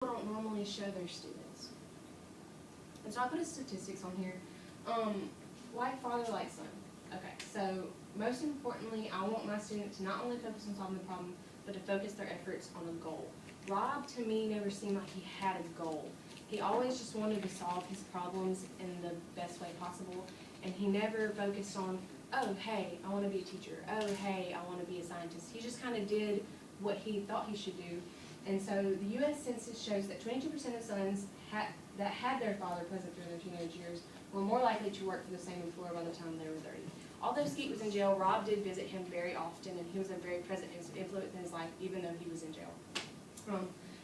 don't normally show their students. And so I put a statistics on here. Like father, like son. Okay, so most importantly, I want my students to not only focus on solving the problem, but to focus their efforts on a goal. Rob, to me, never seemed like he had a goal. He always just wanted to solve his problems in the best way possible, and he never focused on, oh, hey, I want to be a teacher. Oh, hey, I want to be a scientist. He just kind of did what he thought he should do. And so the U.S. Census shows that 22% of sons that had their father present during their teenage years were more likely to work for the same employer by the time they were 30. Although Skeet was in jail, Rob did visit him very often, and he was a very present influence in his life, even though he was in jail.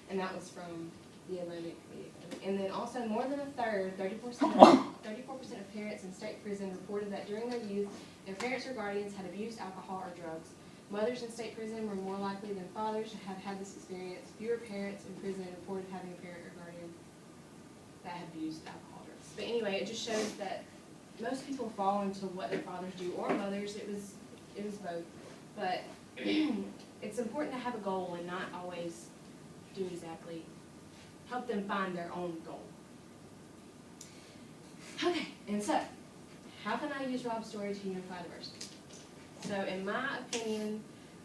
And that was from the Atlantic Media. And then also more than a third, 34% of parents in state prison reported that during their youth, their parents or guardians had abused alcohol or drugs. Mothers in state prison were more likely than fathers to have had this experience. Fewer parents in prison reported having a parent or guardian that had abused alcohol or drugs. But anyway, it just shows that most people fall into what their fathers do, or mothers. It was both. But it's important to have a goal and not always do exactly, help them find their own goal. Okay, and so, how can I use Rob's story to unify diversity? So in my opinion,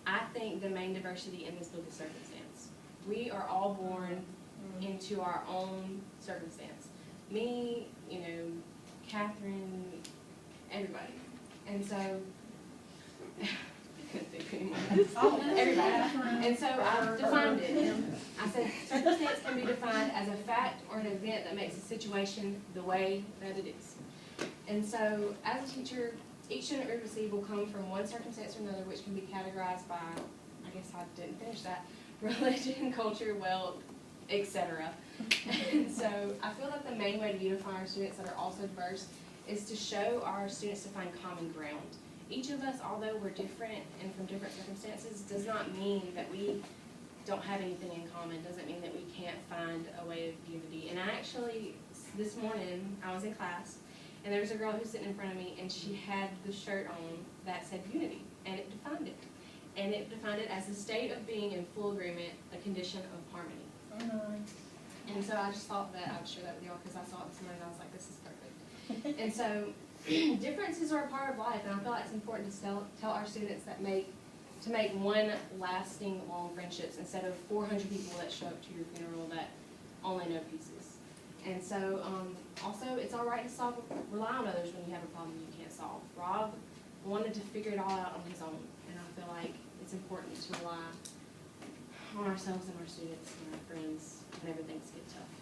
I think the main diversity in this book is circumstance. We are all born into our own circumstance. Me, Catherine, everybody. And so, I couldn't think anymore. Everybody. And so I defined it. I said circumstance can be defined as a fact or an event that makes a situation the way that it is. And so, as a teacher, each student we receive will come from one circumstance or another, which can be categorized by, I guess I didn't finish that, religion, culture, wealth, etc. And so I feel that the main way to unify our students that are also diverse is to show our students to find common ground. Each of us, although we're different and from different circumstances, does not mean that we don't have anything in common, doesn't mean that we can't find a way of unity. And I actually, this morning, I was in class, and there was a girl who was sitting in front of me, and she had the shirt on that said unity, and it defined it. And it defined it as a state of being in full agreement, a condition of harmony. And so I just thought that I would share that with y'all because I saw it this morning and I was like, this is perfect. And so differences are a part of life, and I feel like it's important to tell our students that to make one lasting, long friendships instead of 400 people that show up to your funeral that only know pieces. And so also it's all right to rely on others when you have a problem you can't solve. Rob wanted to figure it all out on his own, and I feel like it's important to rely on ourselves and our students and our friends whenever things get tough.